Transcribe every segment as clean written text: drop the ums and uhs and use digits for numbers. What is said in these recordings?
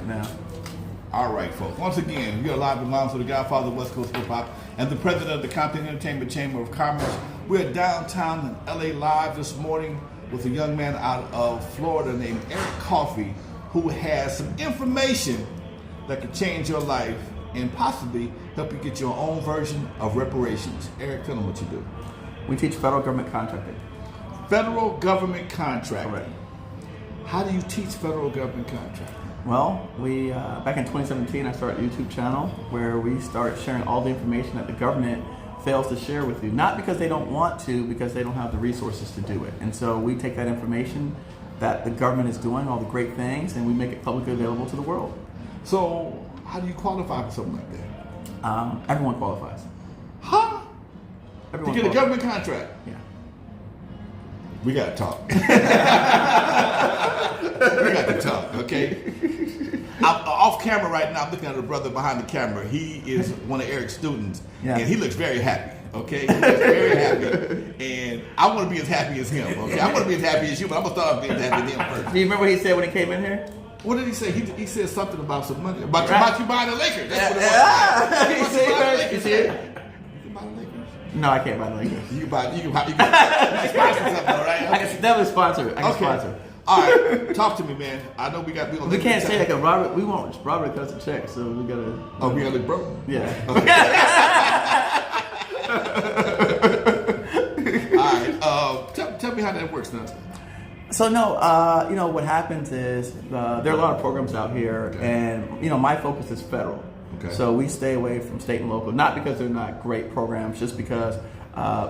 now. All right, folks. Once again, we are live in Lounge with the Godfather of West Coast Hip Hop and the president of the Compton Entertainment Chamber of Commerce. We're downtown in LA live this morning with a young man out of Florida named Eric Coffie, who has some information that could change your life and possibly help you get your own version of reparations. Eric, tell them what you do. We teach federal government contracting. Federal government contracting. Correct. How do you teach federal government contracting? Well, we back in 2017, I started a YouTube channel where we started sharing all the information that the government fails to share with you. Not because they don't want to, because they don't have the resources to do it. And so we take that information that the government is doing, all the great things, and we make it publicly available to the world. So how do you qualify for something like that? Everyone qualifies. Huh? Everyone to get a qualifies. government contract? Yeah. We got to talk. We got to talk, okay? I'm off camera right now. I'm looking at a brother behind the camera. He is one of Eric's students, Yeah. and he looks very happy, okay? He looks very happy, and I want to be as happy as him, okay? I want to be as happy as you, but I'm going to start being as happy as him first. Do you remember what he said when he came in here? What did he say? He said something about some money. About you buying the Lakers. That's what it was. You see it? You see it? You can buy the Lakers. No, I can't buy the Lakers. You can sponsor something, all right? I can definitely sponsor it. I can Okay. sponsor. All right, talk to me, man. I know we got. We can't say that because Robert cuts a check, so we gotta. Oh, we gotta look broke. Yeah. Okay. All right. Tell me how that works now. So no, what happens is there are a lot of programs out here, Okay. and my focus is federal. Okay. So we stay away from state and local, not because they're not great programs, just because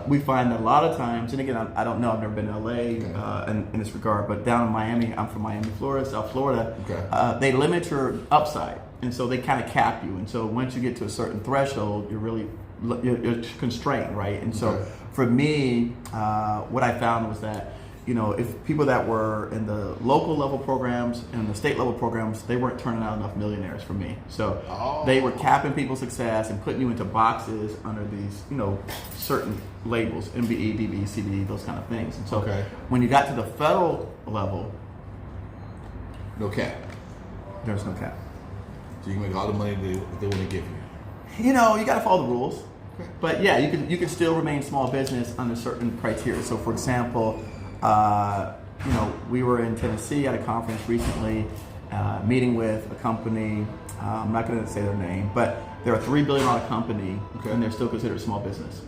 we find that a lot of times, and again, I don't know, I've never been to LA in this regard, but down in Miami, I'm from Miami, Florida, South Florida, they limit your upside, and so they kind of cap you, and so once you get to a certain threshold, you're constrained, right? And so for me, what I found was that if people that were in the local level programs and the state level programs, they weren't turning out enough millionaires for me. So they were capping people's success and putting you into boxes under these, certain labels, MBE, DBE, CBE, those kind of things. And so when you got to the federal level, no cap. there's no cap. So you can make all the money they want to give you. You got to follow the rules. But yeah, you can still remain small business under certain criteria. So for example, we were in Tennessee at a conference recently, meeting with a company. I'm not going to say their name, but they're a $3 billion company, and they're still considered a small business.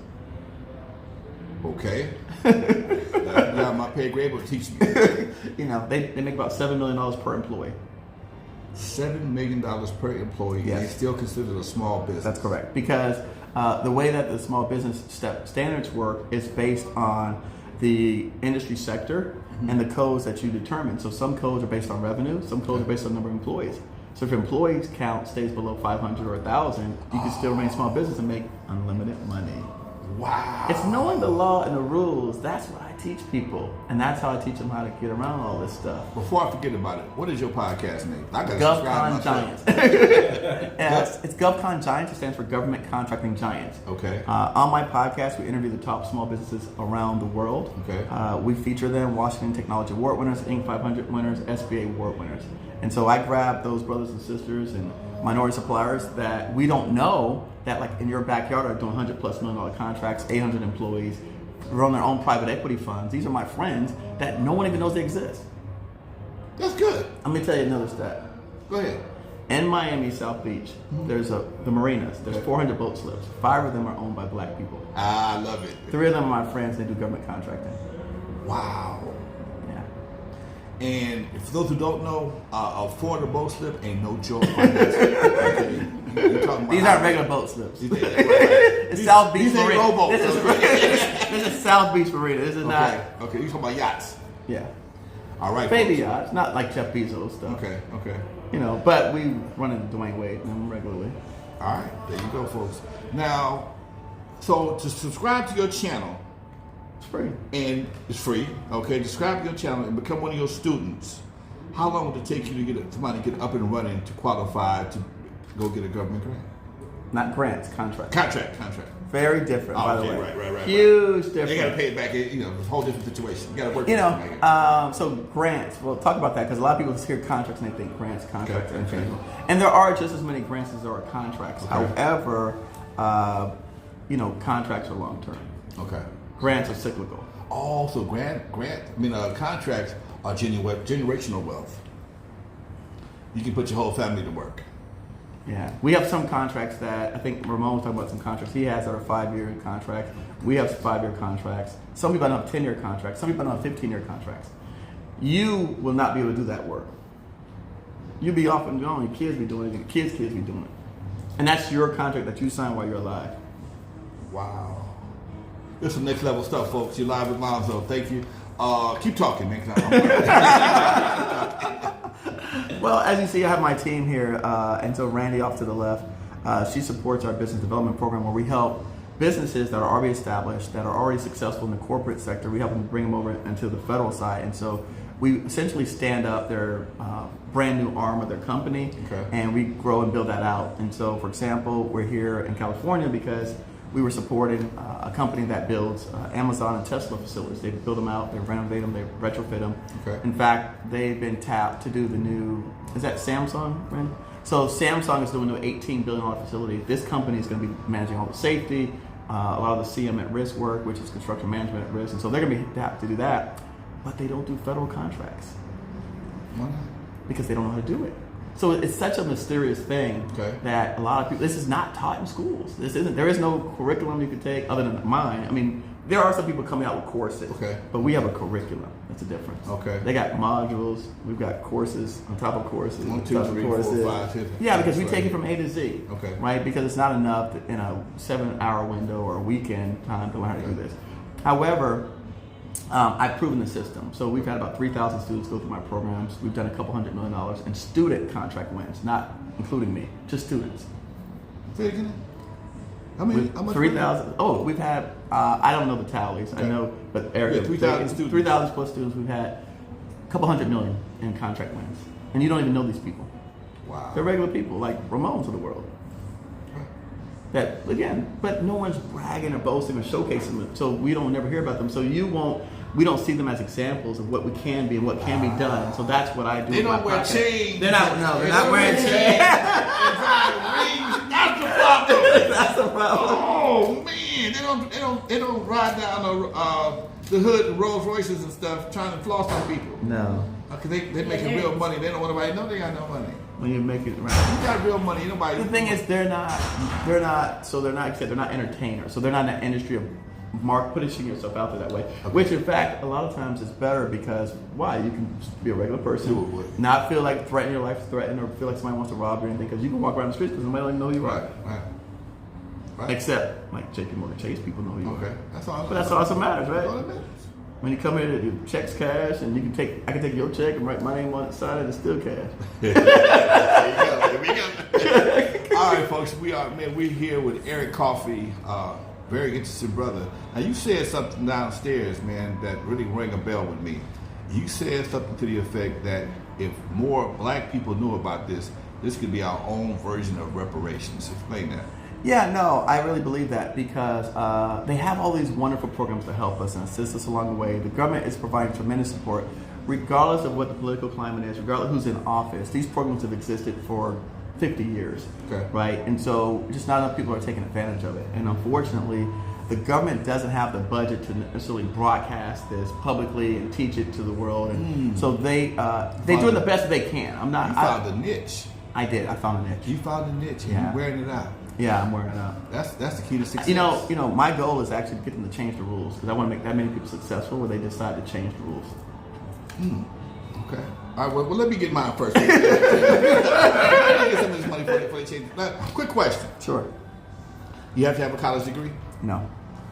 Okay. Now my pay grade will teach me. They make about $7 million per employee. $7 million per employee. Yes. And they still considered a small business. That's correct, because the way that the small business standards work is based on the industry sector and the codes that you determine. So some codes are based on revenue, some codes are based on number of employees. So if your employees count stays below 500 or 1,000, you can still remain small business and make unlimited money. Wow. It's knowing the law and the rules. That's what I teach people, and that's how I teach them how to get around all this stuff. Before I forget about it, what is your podcast name? I got GovCon Giants. It's GovCon Giants. It stands for Government Contracting Giants. Okay. On my podcast, we interview the top small businesses around the world. Okay. We feature them: Washington Technology Award winners, Inc. 500 winners, SBA Award winners. And so I grab those brothers and sisters and minority suppliers that we don't know that, like in your backyard, are doing $100+ million contracts, 800 employees, run their own private equity funds. These are my friends that no one even knows they exist. That's good. Let me tell you another stat. Go ahead. In Miami, South Beach, there's the marinas. There's 400 boat slips. 5 of them are owned by black people. I love it. 3 of them are my friends. They do government contracting. Wow. Yeah. And for those who don't know, a 400 boat slip ain't no joke. Okay. You're talking about These aren't regular boat slips. It's South Beach these ain't Marina. rowboats. This is South Beach Marina. This is not. Okay, you talking about yachts? Yeah. All right. Baby folks. yachts, not like Jeff Bezos stuff. Okay. But we run into Dwayne Wade regularly. All right, there you go, folks. Now, so to subscribe to your channel, It's free. and it's free. Okay, subscribe to your channel and become one of your students. How long would it take you to get somebody to get up and running to qualify to go get a government grant? Not grants, contracts. Contract. Very different, by the way. Right. Huge difference. They got to pay it back. It's a whole different situation. You got to work. So grants. We'll talk about that because a lot of people just hear contracts and they think grants, contracts, and interchangeable. And there are just as many grants as there are contracts. Okay. However, contracts are long term. Okay. Grants are cyclical. Oh, so contracts are generational wealth. You can put your whole family to work. Yeah, we have some contracts that I think Ramon was talking about. Some contracts he has that are 5-year contracts. We have 5-year contracts. Some people don't have 10-year contracts. Some people don't have 15-year contracts. You will not be able to do that work. You'll be off and gone. Your kids be doing it. Your kids be doing it, and that's your contract that you sign while you're alive. Wow, this is some next level stuff, folks. You're live with Lonzo. Thank you. Keep talking, man. Well, as you see, I have my team here, and so Randy off to the left, she supports our business development program where we help businesses that are already established, that are already successful in the corporate sector. We help them bring them over into the federal side, and so we essentially stand up their brand new arm of their company, and we grow and build that out. And so, for example, we're here in California because we were supporting a company that builds Amazon and Tesla facilities. They build them out, they renovate them, they retrofit them. Okay. In fact, they've been tapped to do the new, is that Samsung, Randy? So Samsung is doing an $18 billion facility. This company is going to be managing all the safety, a lot of the CM at risk work, which is construction management at risk. And so they're going to be tapped to do that, but they don't do federal contracts. Why not? Because they don't know how to do it. So it's such a mysterious thing that a lot of people, this is not taught in schools. There is no curriculum you could take other than mine. I mean, there are some people coming out with courses, but we have a curriculum. That's a difference. Okay. They got modules. We've got courses on top of courses. 1, 2, 3, 4, 5, 6. Yeah, because we take it from A to Z. Okay. Right? Because it's not enough in a 7-hour window or a weekend time to learn how to do this. However, I've proven the system. So we've had about 3,000 students go through my programs. We've done $200 million in student contract wins, not including me, just students. Say again? How much? 3,000. Oh, we've had, I don't know the tallies. I know, but Eric, 3,000 students. 3,000 plus students. We've had $200 million in contract wins. And you don't even know these people. Wow. They're regular people, like Ramones of the world. That again, but no one's bragging or boasting or showcasing them, so we don't never hear about them. So we don't see them as examples of what we can be and what can be done. So that's what I do. They don't wear chains. They're not wearing chains. That's the problem. That's the problem. Oh man, they don't ride down the hood and Rolls Royces and stuff trying to floss on people. No, because they making real money. They don't want anybody to know they got no money. When you make it right, you got real money. Nobody. The thing is, they're not entertainers. So they're not in that industry of putting yourself out there that way. Okay. Which, in fact, a lot of times is better because why? You can just be a regular person, not feel like your life's threatened, or feel like somebody wants to rob you or anything. Because you can walk around the streets because nobody will know you are. Right. Except like J.P. Morgan Chase, people know you. Okay, that's all. But that's all that matters, right? That's all that matters. When you come here, your check's cash, and I can take your check and write my name on the side, and it's still cash. There we go. All right, folks, we're here with Eric Coffie, very interesting brother. Now, you said something downstairs, man, that really rang a bell with me. You said something to the effect that if more black people knew about this could be our own version of reparations. Explain that. Yeah, no, I really believe that because they have all these wonderful programs to help us and assist us along the way. The government is providing tremendous support, regardless of what the political climate is, regardless of who's in office. These programs have existed for 50 years, right? And so just not enough people are taking advantage of it. And unfortunately, the government doesn't have the budget to necessarily broadcast this publicly and teach it to the world. And so they're doing the best that they can. You found a niche. I did. I found a niche. You found a niche, and you're wearing it out. Yeah, I'm wearing it out. That's the key to success. You know, my goal is actually to get them to change the rules because I want to make that many people successful where they decide to change the rules. Okay. All right. Well, let me get mine first. Let me get some of this money before they change. Now, quick question. Sure. You have to have a college degree? No.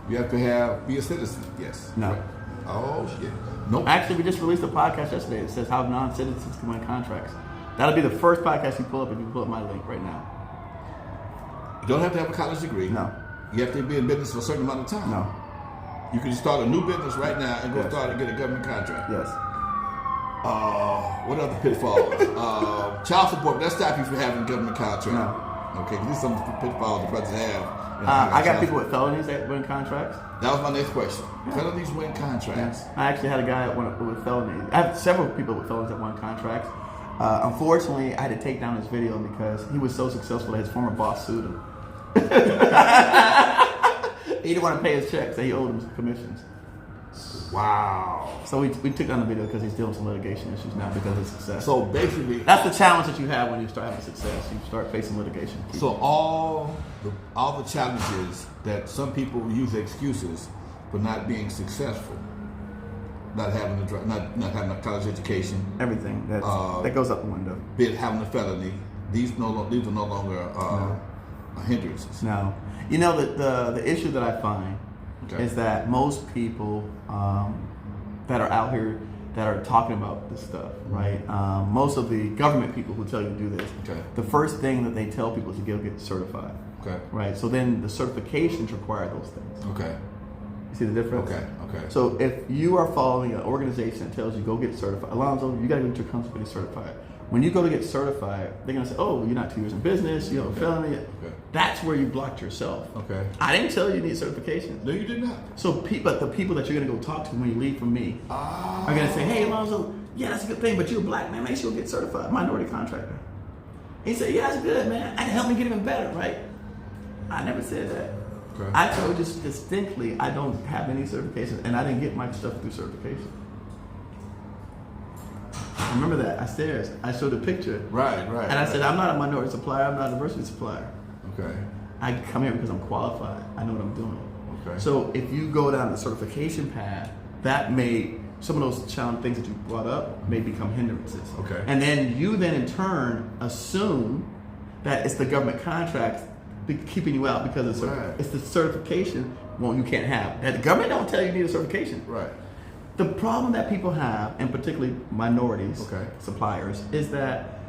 You have to be a citizen? Yes. No. Right. Oh shit. Nope. Actually, we just released a podcast yesterday that says how non-citizens can win contracts. That'll be the first podcast you pull up if you pull up my link right now. You don't have to have a college degree. No. You have to be in business for a certain amount of time. No. You can start a new business right now and go start and get a government contract. Yes. What other pitfalls? Child support, that stop you from having a government contract. No. Okay, these are some pitfalls the brothers have. I got people with felonies that win contracts. That was my next question. Felonies win contracts. I actually had a guy with felonies. I have several people with felonies that won contracts. Unfortunately, I had to take down his video because he was so successful that his former boss sued him. He didn't want to pay his checks, so he owed him some commissions. Wow. So we took down the video because he's dealing with some litigation issues now because of success. So basically, that's the challenge that you have when you start having success. You start facing litigation. So all the challenges that some people use excuses for not being successful, not having a college education, everything that goes out the window, having a felony, these are no longer hindrances. No, you know the issue that I find is that most people that are out here that are talking about this stuff, right? Most of the government people who tell you to do this, the first thing that they tell people is to go get certified. Okay. Right. So then the certifications require those things. Okay. You see the difference? Okay. So if you are following an organization that tells you go get certified, Alonzo, you got to go get your company certified. When you go to get certified, they're gonna say, "Oh, you're not 2 years in business. You have a felony." Okay. That's where you blocked yourself. Okay. I didn't tell you need certification. No, you did not. So, but the people that you're gonna go talk to when you leave from me are gonna say, "Hey, Alonzo, yeah, that's a good thing, but you're a black man. Make sure you get certified, minority contractor." He said, "Yeah, that's good, man. That helped me get even better, right?" I never said that. Okay. I told you distinctly I don't have any certifications, and I didn't get my stuff through certification. Remember that? I showed a picture. Right. And I said, I'm not a minority supplier, I'm not a diversity supplier. Okay. I come here because I'm qualified. I know what I'm doing. Okay. So if you go down the certification path, that may, some of those challenge things that you brought up may become hindrances. Okay. And then you then in turn assume that it's the government contracts keeping you out because it's the certification you can't have. That the government don't tell you need a certification. Right. The problem that people have, and particularly minorities, suppliers, is that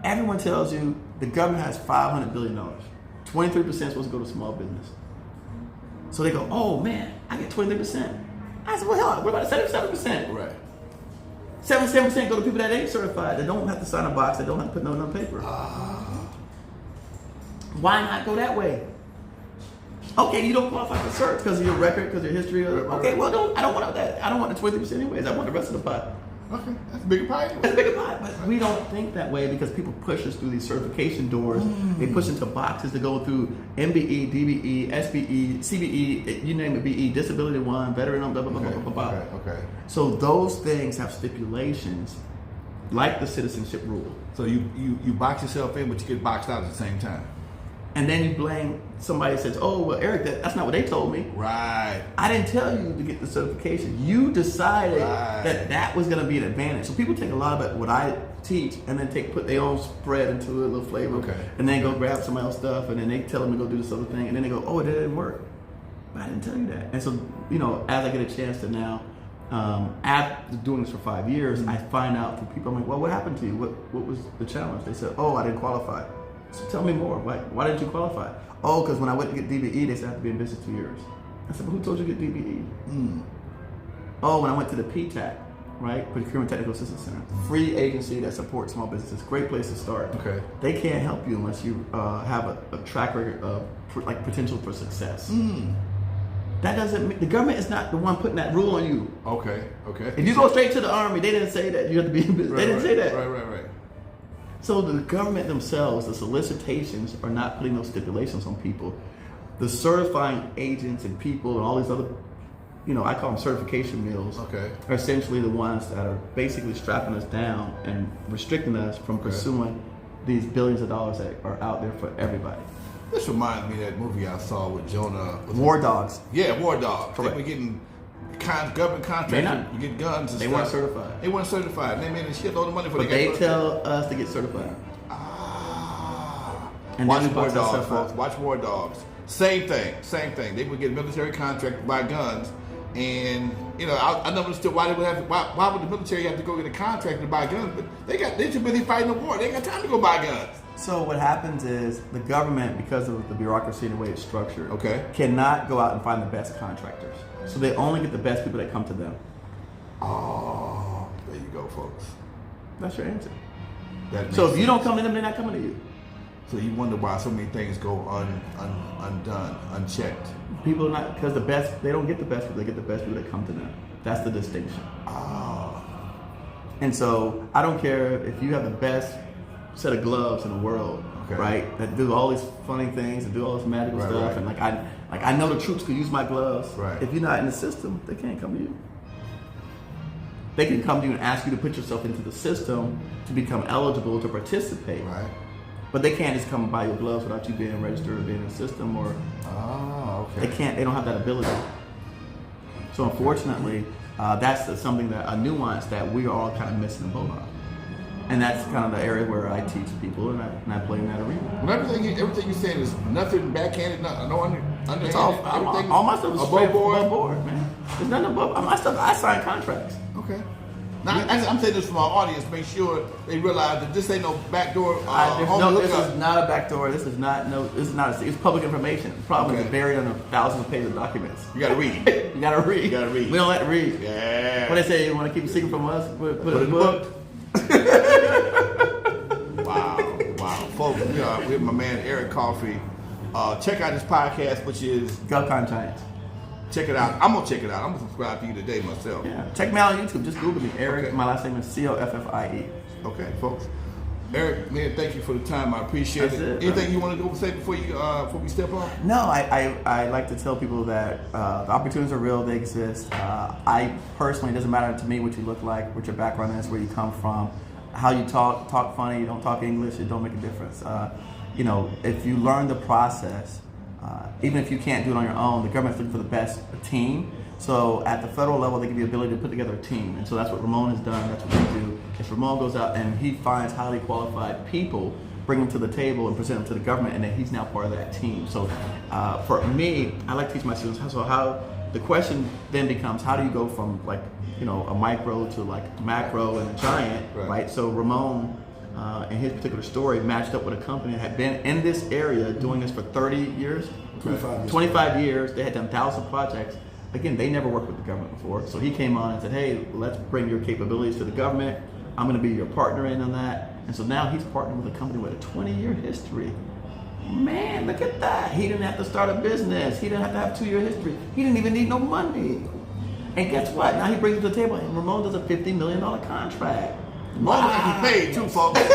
everyone tells you the government has $500 billion. 23% is supposed to go to small business. So they go, "Oh man, I get 23%. I said, "Well, hell, what about 77%? Right. 77% go to people that ain't certified, that don't have to sign a box, that don't have to put nothing on paper. Why not go that way? Okay, you don't qualify for cert because of your record, because of your history. Okay, well, I don't want that. I don't want the 20% anyways. I want the rest of the pot. Okay, that's a bigger pie. That's a bigger pie, but we don't think that way because people push us through these certification doors. They push into boxes to go through MBE, DBE, SBE, CBE, you name it, BE, Disability One, Veteran, blah, blah, blah, blah, blah, blah. Okay. So those things have stipulations like the citizenship rule. So you box yourself in, but you get boxed out at the same time. And then you blame somebody that says, "Oh, well, Eric, that's not what they told me." Right. I didn't tell you to get the certification. You decided that was going to be an advantage. So people take a lot of what I teach and then put their own spread into it, a little flavor, and then go grab somebody else's stuff, and then they tell them to go do this other thing, and then they go, "Oh, that didn't work." But I didn't tell you that. And so, as I get a chance to now, after doing this for 5 years, I find out from people, I'm like, "Well, what happened to you? What was the challenge?" They said, "Oh, I didn't qualify." So tell me more. Why didn't you qualify? "Oh, because when I went to get DBE, they said I have to be in business 2 years." I said, "But who told you to get DBE?" "Oh, when I went to the PTAC, right? Procurement Technical Assistance Center. Free agency that supports small businesses. Great place to start." Okay. They can't help you unless you have a track record of potential for success. That doesn't mean the government is not the one putting that rule on you. Okay. If you go straight to the Army, they didn't say that you have to be in business. They didn't say that. Right. So the government themselves, the solicitations are not putting those stipulations on people. The certifying agents and people and all these other, I call them certification mills, are essentially the ones that are basically strapping us down and restricting us from pursuing these billions of dollars that are out there for everybody. This reminds me of that movie I saw with Jonah. War Dogs. Yeah, War Dogs. Correct. They were getting government contracts. You get guns and they stuff. weren't certified. They weren't certified. They made a shitload of money for But they tell us to get certified. And watch War Dogs, folks. Watch War Dogs. Same thing. They would get military contracts to buy guns. And I never understood why they would have to. Why would the military have to go get a contract to buy guns? But they too busy fighting the war. They ain't got time to go buy guns. So what happens is the government, because of the bureaucracy and the way it's structured, cannot go out and find the best contractors. So they only get the best people that come to them. Oh, there you go, folks. That's your answer. So if you don't come to them, they're not coming to you. So you wonder why so many things go undone, unchecked. People not because they don't get the best people. They get the best people that come to them. That's the distinction. Ah. And so I don't care if you have the best set of gloves in the world, right? That do all these funny things and do all this magical stuff, and I know the troops could use my gloves. Right. If you're not in the system, they can't come to you. They can come to you and ask you to put yourself into the system to become eligible to participate. Right. But they can't just come and buy your gloves without you being registered or being in the system, or they can't. They don't have that ability. So unfortunately, that's something a nuance that we are all kind of missing the boat on. And that's kind of the area where I teach people, and I play in that arena. Well, everything you're saying is nothing backhanded, no underhanded. It's all my stuff is above board, man. There's nothing above my stuff. I sign contracts. Okay. Now, I'm saying this for my audience, make sure they realize that this ain't no backdoor. This is not a backdoor. This is not. It's public information. The problem is it's buried under thousands of pages of documents. You gotta read. You gotta read. We don't like to read. Yeah. What they say, you want to keep a secret from us? Put it in the book. Wow. Folks, we're with my man Eric Coffie. Check out his podcast, which is GovCon Giants. Check it out. I'm gonna check it out. I'm gonna subscribe to you today myself. Yeah. Check me out on YouTube. Just Google me, Eric. Okay. My last name is Coffie. Okay, folks. Eric, man, thank you for the time. I appreciate it. Anything you want to go say before we step off? No, I like to tell people that the opportunities are real. They exist. I personally, it doesn't matter to me what you look like, what your background is, where you come from, how you talk funny, you don't talk English, it don't make a difference. If you learn the process, even if you can't do it on your own, the government's looking for the best team. So at the federal level, they give you the ability to put together a team. And so that's what Ramon has done. That's what we do. If Ramon goes out and he finds highly qualified people, bring them to the table and present them to the government, and then he's now part of that team. So for me, I like to teach my students how the question then becomes, how do you go from a micro to macro and a giant, right? So Ramon, in his particular story, matched up with a company that had been in this area doing this for 30 years, 25 years. They had done thousands of projects. Again, they never worked with the government before. So he came on and said, hey, let's bring your capabilities to the government. I'm going to be your partner in on that. And so now he's partnered with a company with a 20-year history. Man, look at that. He didn't have to start a business. He didn't have to have a 2-year history. He didn't even need no money. And guess what? Now he brings it to the table, and Ramon does a $50 million contract. Ramon can get paid too, folks. I'm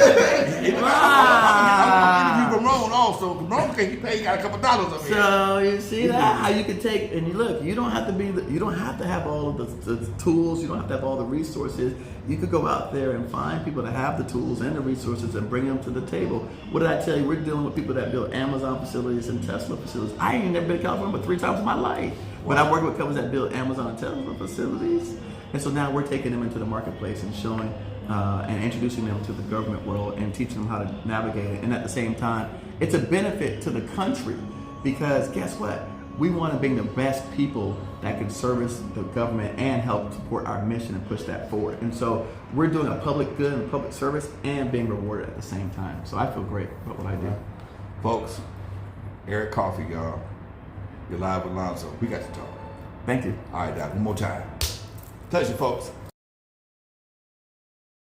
interview Ramon also. Ramon can get paid. He got a couple dollars up here. So you see that how you can take and you look. You don't have to you don't have to have all of the tools. You don't have to have all the resources. You could go out there and find people that have the tools and the resources and bring them to the table. What did I tell you? We're dealing with people that build Amazon facilities and Tesla facilities. I ain't never been to California but 3 times in my life. But I work with companies that build Amazon and Tesla facilities. And so now we're taking them into the marketplace and showing and introducing them to the government world and teaching them how to navigate it. And at the same time, it's a benefit to the country because guess what? We want to bring the best people that can service the government and help support our mission and push that forward. And so we're doing a public good and public service and being rewarded at the same time. So I feel great about what I do. Folks, Eric Coffie, y'all. You're live with Lonzo. We got to talk. Thank you. All right, Doc, one more time. Pleasure, folks.